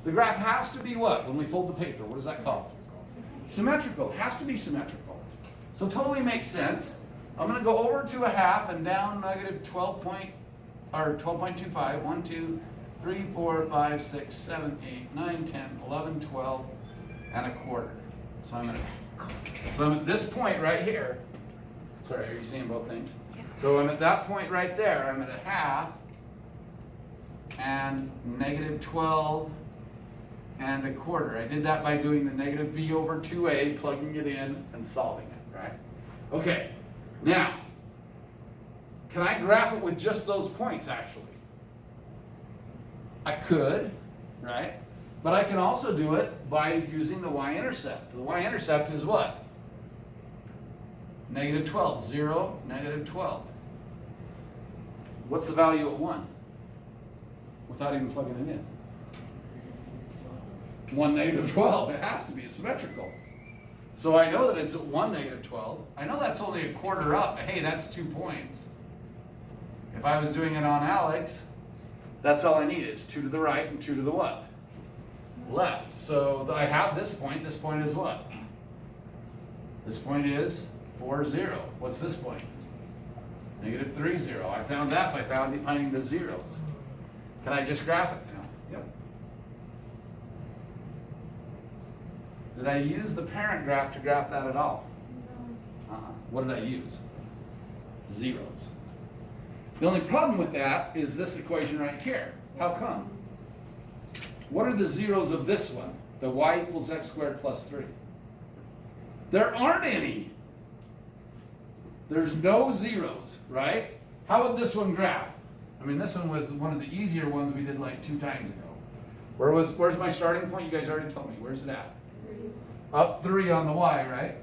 The graph has to be what? When we fold the paper, what is that called? Symmetrical. It has to be symmetrical. So totally makes sense. I'm going to go over to a half and down negative 12.25. 1, 2, 3, 4, 5, 6, 7, 8, 9, 10, 11, 12, and a quarter. So I'm at this point right here. Sorry, are you seeing both things? Yeah. So I'm at that point right there. I'm at a half and negative 12 and a quarter. I did that by doing the negative b over 2a, plugging it in and solving it, right? Okay, now, can I graph it with just those points actually? I could, right? But I can also do it by using the y-intercept. The y-intercept is what? Negative 12, 0, negative 12. What's the value at 1? Without even plugging it in. 1, negative 12. It has to be symmetrical. So I know that it's at 1, negative 12. I know that's only a quarter up. Hey, that's 2 points. If I was doing it on Alex, that's all I need is 2 to the right and 2 to the what? Left. So I have this point. This point is what? This point is 4, 0. What's this point? Negative 3, 0. I found that by finding the zeros. Can I just graph it now? Yep. Did I use the parent graph to graph that at all? No. What did I use? Zeros. The only problem with that is this equation right here. How come? What are the zeros of this one? The y equals x squared plus 3. There aren't any. There's no zeros, right? How would this one graph? I mean, this one was one of the easier ones we did like 2 times ago. Where's my starting point? You guys already told me. Where's it at? 3. Up 3 on the y, right?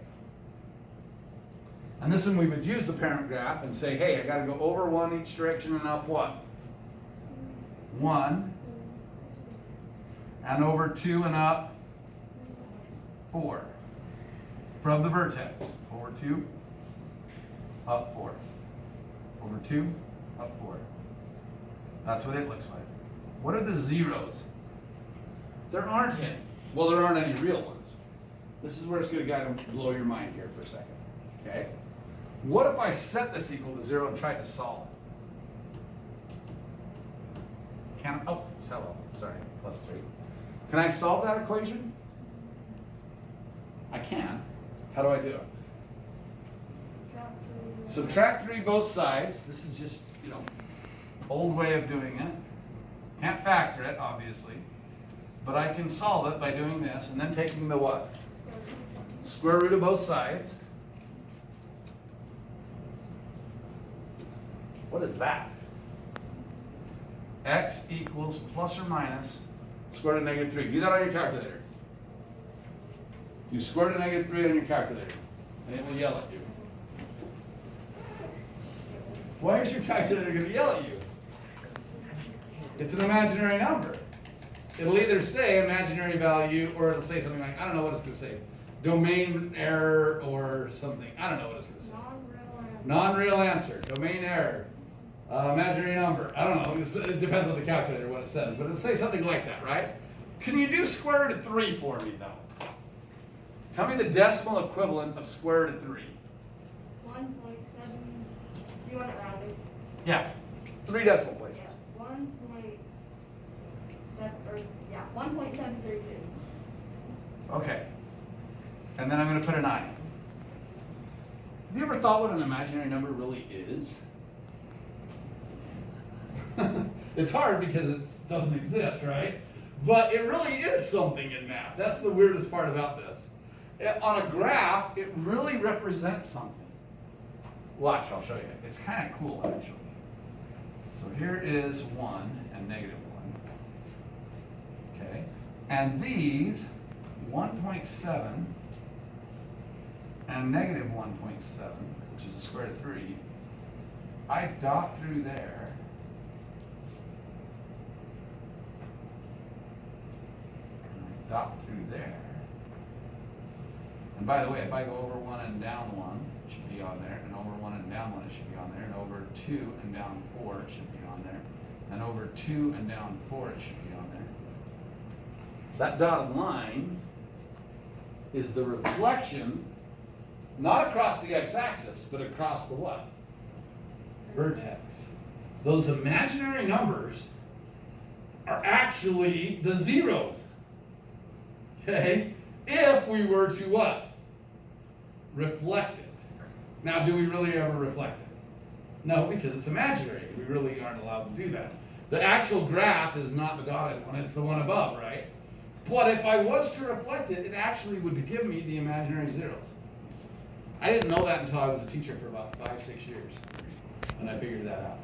And this one we would use the parent graph and say, hey, I got to go over 1 each direction and up what? 1. And over 2 and up 4. From the vertex. Over 2, up 4. Over 2, up 4. That's what it looks like. What are the zeros? There aren't any. Well, there aren't any real ones. This is where it's going to kind of blow your mind here for a second. Okay? What if I set this equal to 0 and tried to solve it? Oh, hello. Sorry, plus 3. Can I solve that equation? I can. How do I do it? Subtract 3 both sides. This is just, old way of doing it. Can't factor it, obviously. But I can solve it by doing this and then taking the what? Square root of both sides. What is that? X equals plus or minus square root of negative 3. Do that on your calculator. You square root of negative 3 on your calculator, and it will yell at you. Why is your calculator going to yell at you? It's an imaginary number. It'll either say imaginary value, or it'll say something like, I don't know what it's going to say. Domain error or something. I don't know what it's going to say. Non-real answer. Domain error. Imaginary number. I don't know. It depends on the calculator what it says, but it'll say something like that, right? Can you do square root of 3 for me, though? Tell me the decimal equivalent of square root of 3. 1.7. Do you want it rounded? Yeah. 3 decimal places. Yeah. 1.732. Okay. And then I'm going to put a 9. Have you ever thought what an imaginary number really is? It's hard because it doesn't exist, right? But it really is something in math. That's the weirdest part about this. On a graph, it really represents something. Watch, I'll show you. It's kind of cool, actually. So here is 1 and negative 1. Okay. And these, 1.7 and negative 1.7, which is the square root of 3, I dot through there. Dot through there. And by the way, if I go over 1 and down 1, it should be on there, and over 1 and down 1, it should be on there, and over 2 and down 4, it should be on there, and over 2 and down 4, it should be on there. that dotted line is the reflection, not across the x-axis, but across the what? Vertex. Those imaginary numbers are actually the zeros. Okay? If we were to what? Reflect it. Now, do we really ever reflect it? No, because it's imaginary. We really aren't allowed to do that. The actual graph is not the dotted one, it's the one above, right? But if I was to reflect it, it actually would give me the imaginary zeros. I didn't know that until I was a teacher for about 5-6 years, and I figured that out.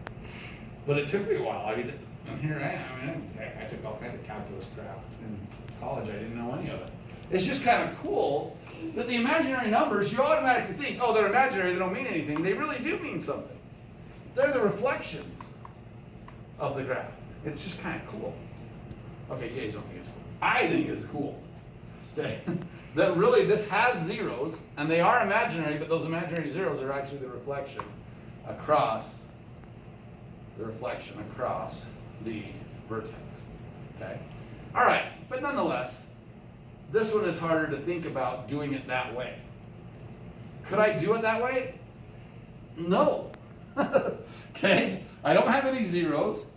But it took me a while. And here I am. I mean, heck, I took all kinds of calculus crap in college. I didn't know any of it. It's just kind of cool that the imaginary numbers, you automatically think, oh, they're imaginary, they don't mean anything. They really do mean something. They're the reflections of the graph. It's just kind of cool. Okay, you guys don't think it's cool. I think it's cool. That really this has zeros, and they are imaginary, but those imaginary zeros are actually the reflection across the vertex. Okay? All right, but nonetheless, this one is harder to think about doing it that way. Could I do it that way? No. Okay? I don't have any zeros.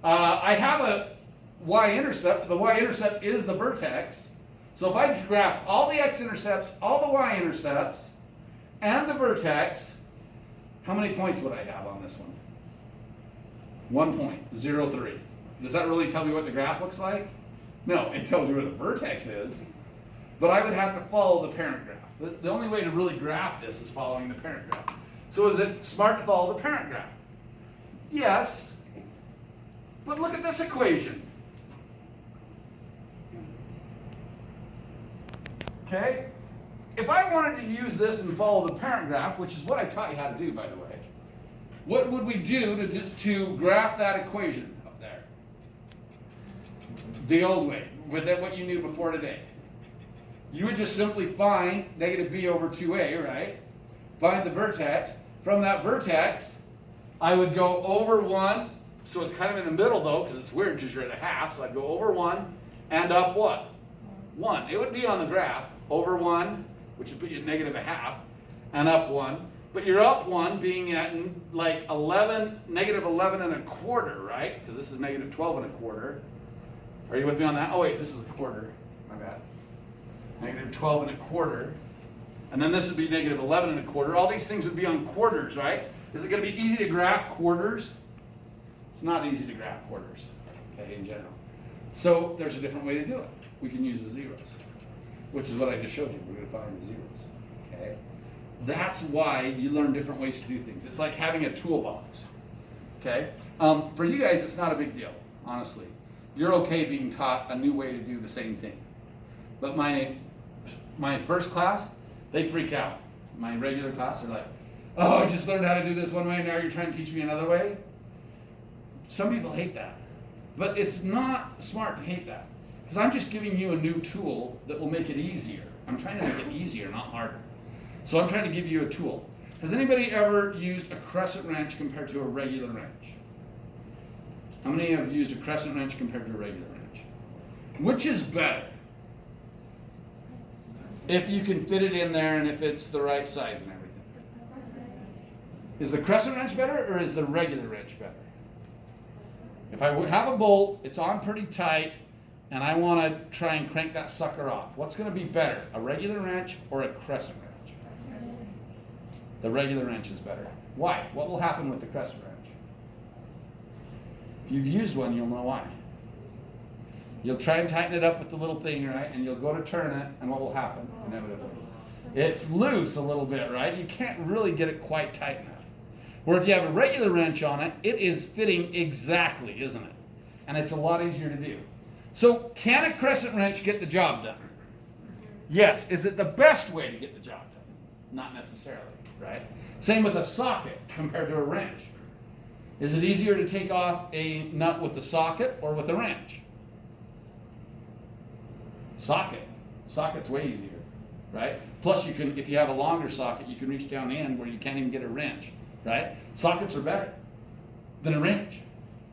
I have a y-intercept. The y-intercept is the vertex. So if I graphed all the x-intercepts, all the y-intercepts, and the vertex, how many points would I have on this one? 1 point, 0.03. Does that really tell me what the graph looks like? No, it tells you where the vertex is, but I would have to follow the parent graph. The only way to really graph this is following the parent graph. So is it smart to follow the parent graph? Yes, but look at this equation. Okay? If I wanted to use this and follow the parent graph, which is what I taught you how to do, by the way, what would we do to graph that equation up there? The old way, with what you knew before today. You would just simply find negative b over 2a, right? Find the vertex. From that vertex, I would go over 1. So it's kind of in the middle, though, because it's weird because you're at a half. So I'd go over 1 and up what? 1. It would be on the graph. Over 1, which would put you at negative a half, and up 1. But you're up 1 being at like 11, negative 11 and a quarter, right? Because this is negative 12 and a quarter. Are you with me on that? Oh, wait, this is a quarter. My bad. Negative 12 and a quarter. And then this would be negative 11 and a quarter. All these things would be on quarters, right? Is it going to be easy to graph quarters? It's not easy to graph quarters, okay, in general. So there's a different way to do it. We can use the zeros, which is what I just showed you. We're going to find the zeros, okay? That's why you learn different ways to do things. It's like having a toolbox, okay? For you guys, it's not a big deal, honestly. You're okay being taught a new way to do the same thing. But my first class, they freak out. My regular class, they're like, oh, I just learned how to do this one way, now you're trying to teach me another way? Some people hate that. But it's not smart to hate that. Because I'm just giving you a new tool that will make it easier. I'm trying to make it easier, not harder. So I'm trying to give you a tool. Has anybody ever used a crescent wrench compared to a regular wrench? How many have used a crescent wrench compared to a regular wrench? Which is better? If you can fit it in there and if it's the right size and everything. Is the crescent wrench better or is the regular wrench better? If I have a bolt, it's on pretty tight, and I want to try and crank that sucker off, what's going to be better, a regular wrench or a crescent wrench? The regular wrench is better. Why? What will happen with the crescent wrench? If you've used one, you'll know why. You'll try and tighten it up with the little thing, right? And you'll go to turn it, and what will happen? Inevitably. It's loose a little bit, right? You can't really get it quite tight enough. Where if you have a regular wrench on it, it is fitting exactly, isn't it? And it's a lot easier to do. So can a crescent wrench get the job done? Yes. Is it the best way to get the job done? Not necessarily, right? Same with a socket compared to a wrench. Is it easier to take off a nut with a socket or with a wrench? Socket. Socket's way easier, right? Plus you can, if you have a longer socket, you can reach down in where you can't even get a wrench, right? Sockets are better than a wrench.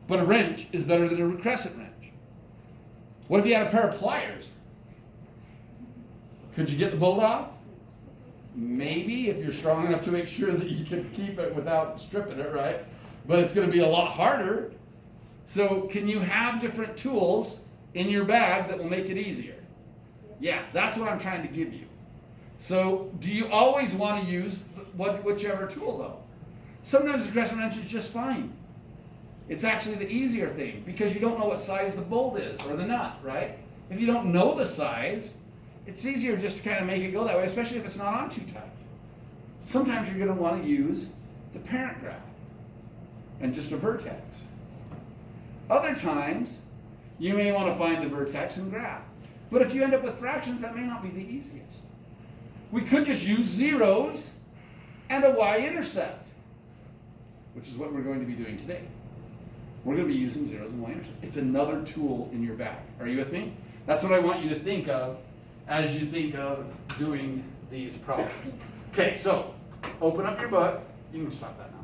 But a wrench is better than a crescent wrench. What if you had a pair of pliers? Could you get the bolt off? Maybe, if you're strong enough to make sure that you can keep it without stripping it, right? But it's going to be a lot harder. So can you have different tools in your bag that will make it easier? Yeah, that's what I'm trying to give you. So do you always want to use whichever tool though? Sometimes the crescent wrench is just fine. It's actually the easier thing because you don't know what size the bolt is or the nut, right? If you don't know the size, it's easier just to kind of make it go that way, especially if it's not on too tight. Sometimes you're going to want to use the parent graph and just a vertex. Other times, you may want to find the vertex and graph. But if you end up with fractions, that may not be the easiest. We could just use zeros and a y-intercept, which is what we're going to be doing today. We're going to be using zeros and y-intercept. It's another tool in your bag. Are you with me? That's what I want you to think of as you think of doing these problems. Okay, so open up your book. You can stop that now.